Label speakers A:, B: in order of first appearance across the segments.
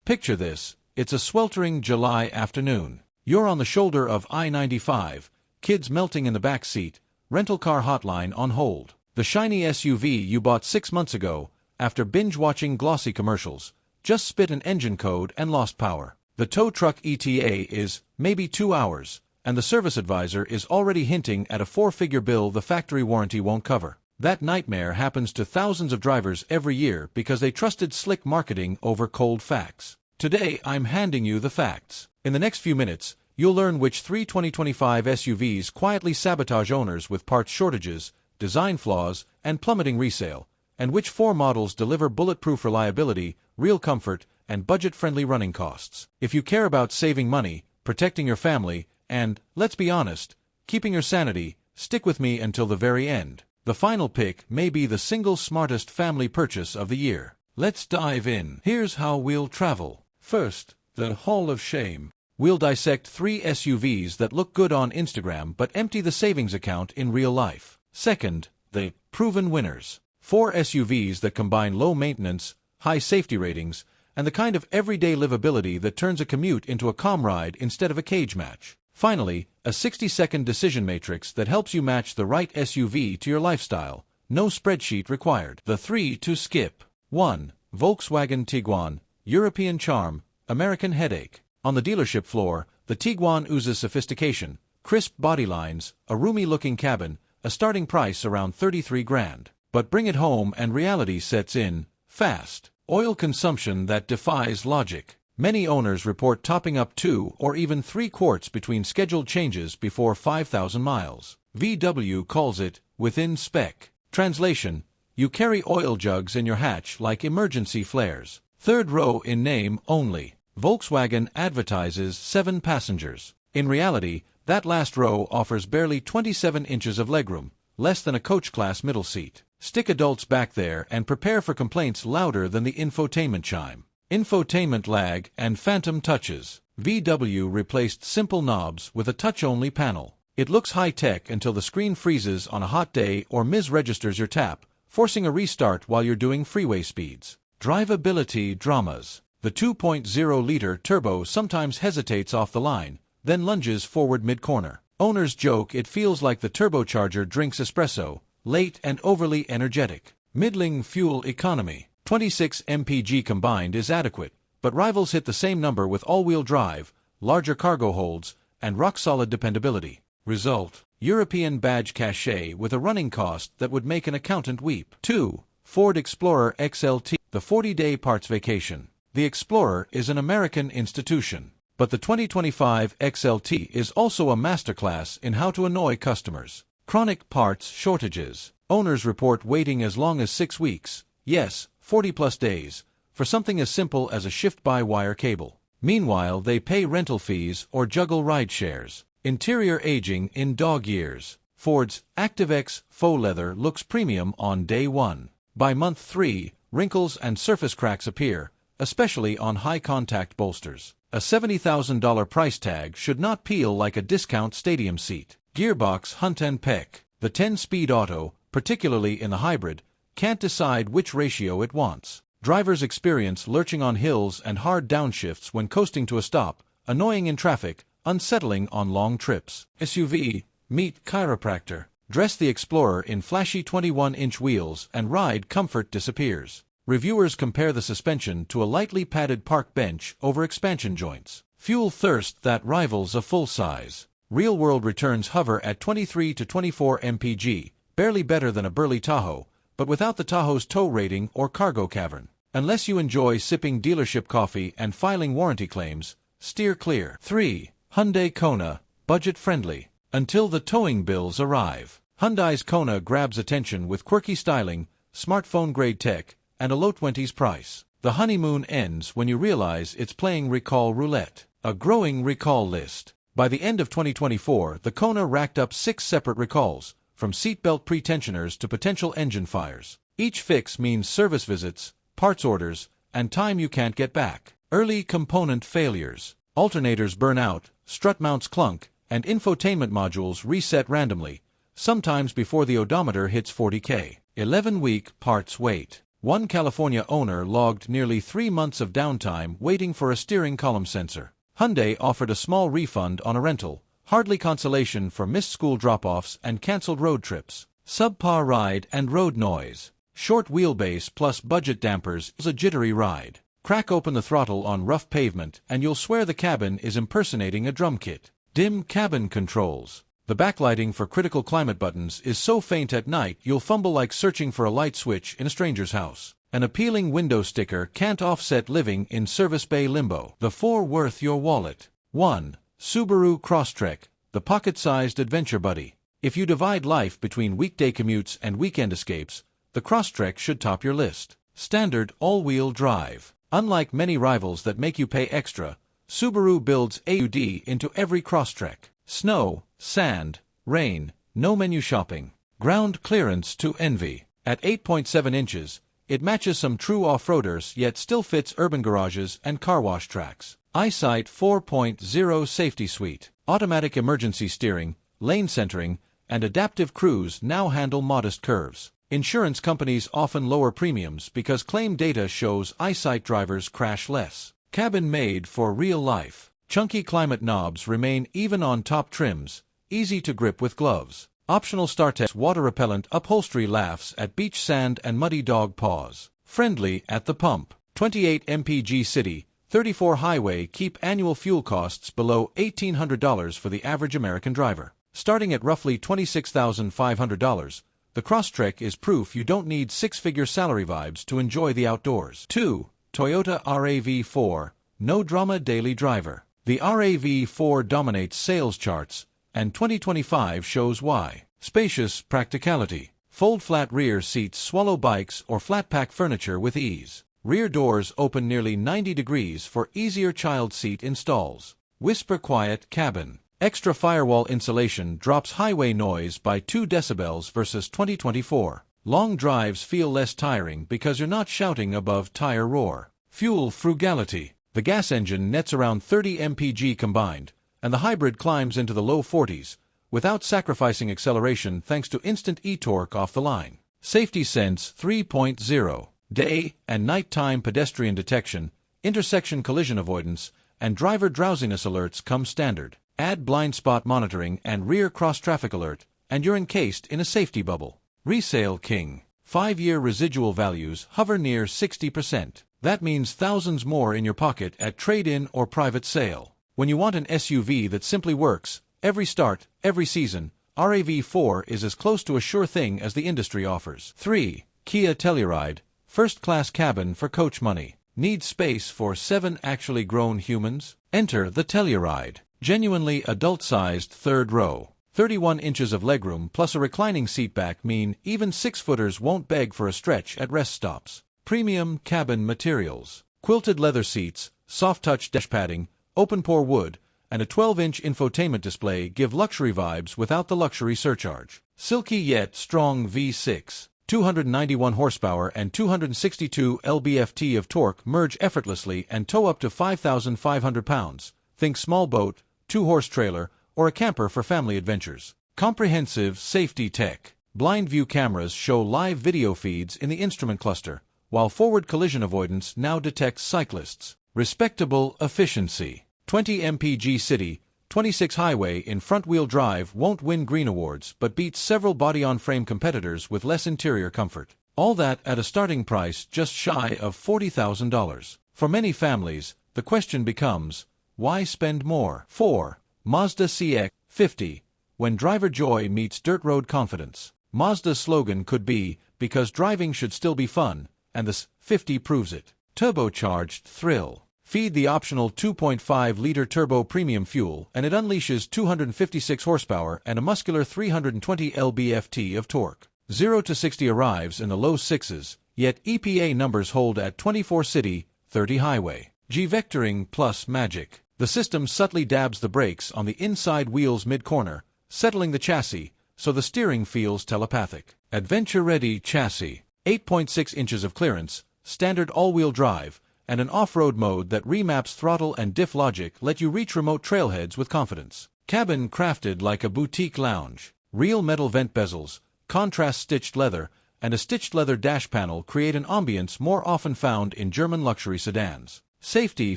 A: Picture this, it's a sweltering July afternoon. You're on the shoulder of I-95, kids melting in the back seat, rental car hotline on hold. The shiny SUV you bought 6 months ago, after binge-watching glossy commercials, just spit an engine code and lost power. The tow truck ETA is, maybe 2 hours, and the service advisor is already hinting at a 4-figure bill the factory warranty won't cover. That nightmare happens to thousands of drivers every year because they trusted slick marketing over cold facts. Today, I'm handing you the facts. In the next few minutes, you'll learn which 3 2025 SUVs quietly sabotage owners with parts shortages, design flaws, and plummeting resale, and which 4 models deliver bulletproof reliability, real comfort, and budget-friendly running costs. If you care about saving money, protecting your family, and, let's be honest, keeping your sanity, stick with me until the very end. The final pick may be the single smartest family purchase of the year. Let's dive in. Here's how we'll travel. First, the Hall of Shame. We'll dissect 3 SUVs that look good on Instagram but empty the savings account in real life. Second, the proven winners. 4 SUVs that combine low maintenance, high safety ratings, and the kind of everyday livability that turns a commute into a calm ride instead of a cage match. Finally, a 60-second decision matrix that helps you match the right SUV to your lifestyle. No spreadsheet required. The 3 to skip. 1. Volkswagen Tiguan, European charm, American headache. On the dealership floor, the Tiguan oozes sophistication, crisp body lines, a roomy-looking cabin, a starting price around 33 grand. But bring it home and reality sets in, fast. Oil consumption that defies logic. Many owners report topping up 2 or even 3 quarts between scheduled changes before 5,000 miles. VW calls it, within spec. Translation, you carry oil jugs in your hatch like emergency flares. Third row in name only. Volkswagen advertises 7 passengers. In reality, that last row offers barely 27 inches of legroom, less than a coach-class middle seat. Stick adults back there and prepare for complaints louder than the infotainment chime. Infotainment lag and phantom touches. VW replaced simple knobs with a touch-only panel. It looks high-tech until the screen freezes on a hot day or misregisters your tap, forcing a restart while you're doing freeway speeds. Drivability dramas. The 2.0-liter turbo sometimes hesitates off the line, then lunges forward mid-corner. Owners joke it feels like the turbocharger drinks espresso, late and overly energetic. Middling fuel economy. 26 mpg combined is adequate, but rivals hit the same number with all-wheel drive, larger cargo holds, and rock-solid dependability. Result: European badge cachet with a running cost that would make an accountant weep. 2. Ford Explorer XLT, the 40-day parts vacation. The Explorer is an American institution, but the 2025 XLT is also a masterclass in how to annoy customers. Chronic parts shortages. Owners report waiting as long as 6 weeks, yes, 40-plus days, for something as simple as a shift-by-wire cable. Meanwhile, they pay rental fees or juggle ride shares. Interior aging in dog years. Ford's ActiveX faux leather looks premium on day 1. By month 3, wrinkles and surface cracks appear, especially on high-contact bolsters. A $70,000 price tag should not peel like a discount stadium seat. Gearbox hunt and peck. The 10-speed auto, particularly in the hybrid, can't decide which ratio it wants. Drivers experience lurching on hills and hard downshifts when coasting to a stop, annoying in traffic, unsettling on long trips. SUV, meet chiropractor. Dress the Explorer in flashy 21-inch wheels and ride comfort disappears. Reviewers compare the suspension to a lightly padded park bench over expansion joints. Fuel thirst that rivals a full-size. Real-world returns hover at 23 to 24 mpg, barely better than a burly Tahoe, but without the Tahoe's tow rating or cargo cavern. Unless you enjoy sipping dealership coffee and filing warranty claims, steer clear. 3. Hyundai Kona, budget-friendly. Until the towing bills arrive. Hyundai's Kona grabs attention with quirky styling, smartphone-grade tech, and a low 20s price. The honeymoon ends when you realize it's playing recall roulette. A growing recall list. By the end of 2024, the Kona racked up 6 separate recalls, from seatbelt pretensioners to potential engine fires. Each fix means service visits, parts orders, and time you can't get back. Early component failures. Alternators burn out, strut mounts clunk, and infotainment modules reset randomly, sometimes before the odometer hits 40K. 11-week parts wait. One California owner logged nearly 3 months of downtime waiting for a steering column sensor. Hyundai offered a small refund on a rental, hardly consolation for missed school drop-offs and cancelled road trips. Subpar ride and road noise. Short wheelbase plus budget dampers is a jittery ride. Crack open the throttle on rough pavement and you'll swear the cabin is impersonating a drum kit. Dim cabin controls. The backlighting for critical climate buttons is so faint at night you'll fumble like searching for a light switch in a stranger's house. An appealing window sticker can't offset living in service bay limbo. The 4 worth your wallet. 1. Subaru Crosstrek, the pocket-sized adventure buddy. If you divide life between weekday commutes and weekend escapes, the Crosstrek should top your list. Standard all-wheel drive. Unlike many rivals that make you pay extra, Subaru builds AUD into every Crosstrek. Snow, sand, rain, no menu shopping. Ground clearance to envy. At 8.7 inches, it matches some true off-roaders yet still fits urban garages and car wash tracks. EyeSight 4.0 Safety Suite. Automatic emergency steering, lane centering, and adaptive cruise now handle modest curves. Insurance companies often lower premiums because claim data shows EyeSight drivers crash less. Cabin made for real life. Chunky climate knobs remain even on top trims, easy to grip with gloves. Optional StarTech water repellent upholstery laughs at beach sand and muddy dog paws. Friendly at the pump. 28 mpg city, 34 highway keep annual fuel costs below $1,800 for the average American driver. Starting at roughly $26,500, the Crosstrek is proof you don't need six-figure salary vibes to enjoy the outdoors. 2. Toyota RAV4, no drama daily driver. The RAV4 dominates sales charts, and 2025 shows why. Spacious practicality. Fold flat rear seats swallow bikes or flat-pack furniture with ease. Rear doors open nearly 90 degrees for easier child seat installs. Whisper quiet cabin. Extra firewall insulation drops highway noise by 2 decibels versus 2024. Long drives feel less tiring because you're not shouting above tire roar. Fuel frugality. The gas engine nets around 30 mpg combined, and the hybrid climbs into the low 40s, without sacrificing acceleration thanks to instant e-torque off the line. Safety Sense 3.0. Day and nighttime pedestrian detection, intersection collision avoidance, and driver drowsiness alerts come standard. Add blind spot monitoring and rear cross-traffic alert, and you're encased in a safety bubble. Resale King. 5-year residual values hover near 60%. That means thousands more in your pocket at trade-in or private sale. When you want an SUV that simply works, every start, every season, RAV4 is as close to a sure thing as the industry offers. 3. Kia Telluride, first-class cabin for coach money. Need space for 7 actually grown humans? Enter the Telluride. Genuinely adult-sized third row. 31 inches of legroom plus a reclining seatback mean even 6-footers won't beg for a stretch at rest stops. Premium cabin materials. Quilted leather seats, soft-touch dash padding, open-pore wood, and a 12-inch infotainment display give luxury vibes without the luxury surcharge. Silky yet strong V6. 291 horsepower and 262 lb-ft of torque merge effortlessly and tow up to 5,500 pounds. Think small boat, 2-horse trailer, or a camper for family adventures. Comprehensive safety tech. Blind view cameras show live video feeds in the instrument cluster, while forward collision avoidance now detects cyclists. Respectable efficiency. 20 mpg city, 26 highway in front-wheel drive won't win green awards but beats several body-on-frame competitors with less interior comfort. All that at a starting price just shy of $40,000. For many families, the question becomes, why spend more? 4. Mazda CX-50, when driver joy meets dirt road confidence. Mazda's slogan could be, because driving should still be fun, and the CX-50 proves it. Turbocharged thrill. Feed the optional 2.5-liter turbo premium fuel and it unleashes 256 horsepower and a muscular 320 lb-ft of torque. 0 to 60 arrives in the low 6s, yet EPA numbers hold at 24 city, 30 highway. G-Vectoring plus magic. The system subtly dabs the brakes on the inside wheel's mid-corner, settling the chassis, so the steering feels telepathic. Adventure-ready chassis. 8.6 inches of clearance, standard all-wheel drive, and an off-road mode that remaps throttle and diff logic let you reach remote trailheads with confidence. Cabin crafted like a boutique lounge. Real metal vent bezels, contrast-stitched leather, and a stitched leather dash panel create an ambience more often found in German luxury sedans. Safety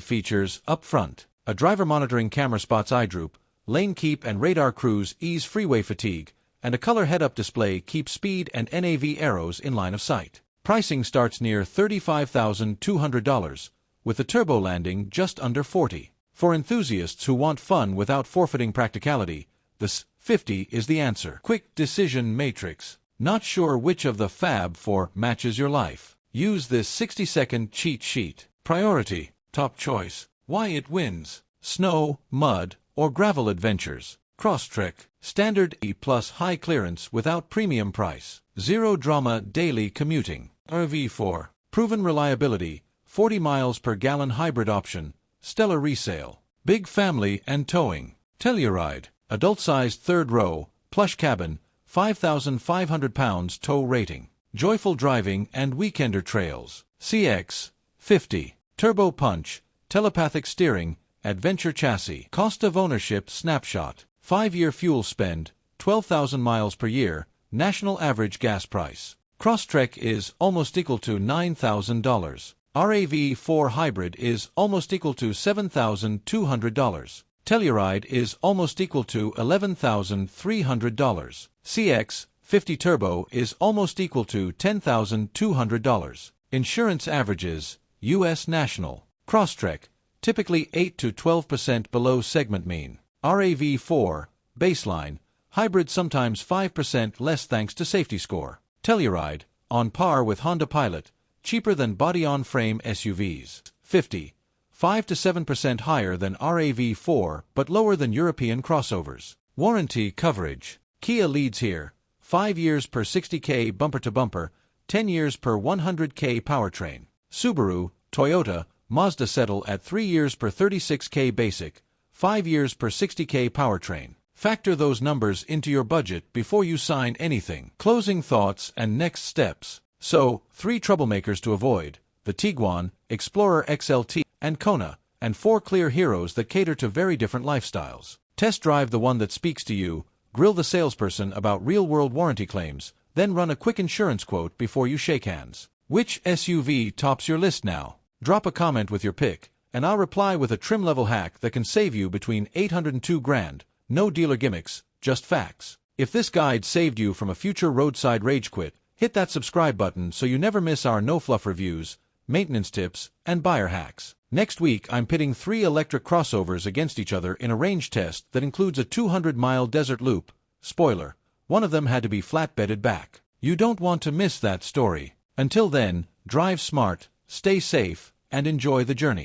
A: features up front. A driver monitoring camera spots eye droop, lane keep and radar cruise ease freeway fatigue, and a color head-up display keeps speed and NAV arrows in line of sight. Pricing starts near $35,200, with the turbo landing just under $40,000. For enthusiasts who want fun without forfeiting practicality, the S50 is the answer. Quick decision matrix. Not sure which of the Fab 4 matches your life? Use this 60-second cheat sheet. Priority. Top choice. Why it wins. Snow, mud, or gravel adventures. Crosstrek. Standard E plus high clearance without premium price. Zero drama daily commuting. RV4. Proven reliability. 40 miles per gallon hybrid option. Stellar resale. Big family and towing. Telluride. Adult-sized third row. Plush cabin. 5,500 pounds tow rating. Joyful driving and weekender trails. CX50. Turbo punch. Telepathic steering. Adventure chassis. Cost of ownership snapshot. 5-year fuel spend. 12,000 miles per year. National average gas price. Crosstrek is almost equal to $9,000. RAV4 hybrid is almost equal to $7,200. Telluride is almost equal to $11,300. CX50 Turbo is almost equal to $10,200. Insurance averages, U.S. National. Crosstrek, typically 8 to 12% below segment mean. RAV4, baseline, hybrid sometimes 5% less thanks to safety score. Telluride, on par with Honda Pilot, cheaper than body-on-frame SUVs. 50, 5 to 7% higher than RAV4 but lower than European crossovers. Warranty coverage. Kia leads here. 5 years per 60K bumper-to-bumper, 10 years per 100K powertrain. Subaru, Toyota, Mazda settle at 3 years per 36K basic, 5 years per 60K powertrain. Factor those numbers into your budget before you sign anything. Closing thoughts and next steps. So, 3 troublemakers to avoid: the Tiguan, Explorer XLT, and Kona, and 4 clear heroes that cater to very different lifestyles. Test drive the one that speaks to you, grill the salesperson about real-world warranty claims, then run a quick insurance quote before you shake hands. Which SUV tops your list now? Drop a comment with your pick, and I'll reply with a trim-level hack that can save you between $802,000. No dealer gimmicks, just facts. If this guide saved you from a future roadside rage quit, hit that subscribe button so you never miss our no-fluff reviews, maintenance tips, and buyer hacks. Next week, I'm pitting 3 electric crossovers against each other in a range test that includes a 200-mile desert loop. Spoiler, one of them had to be flatbedded back. You don't want to miss that story. Until then, drive smart, stay safe, and enjoy the journey.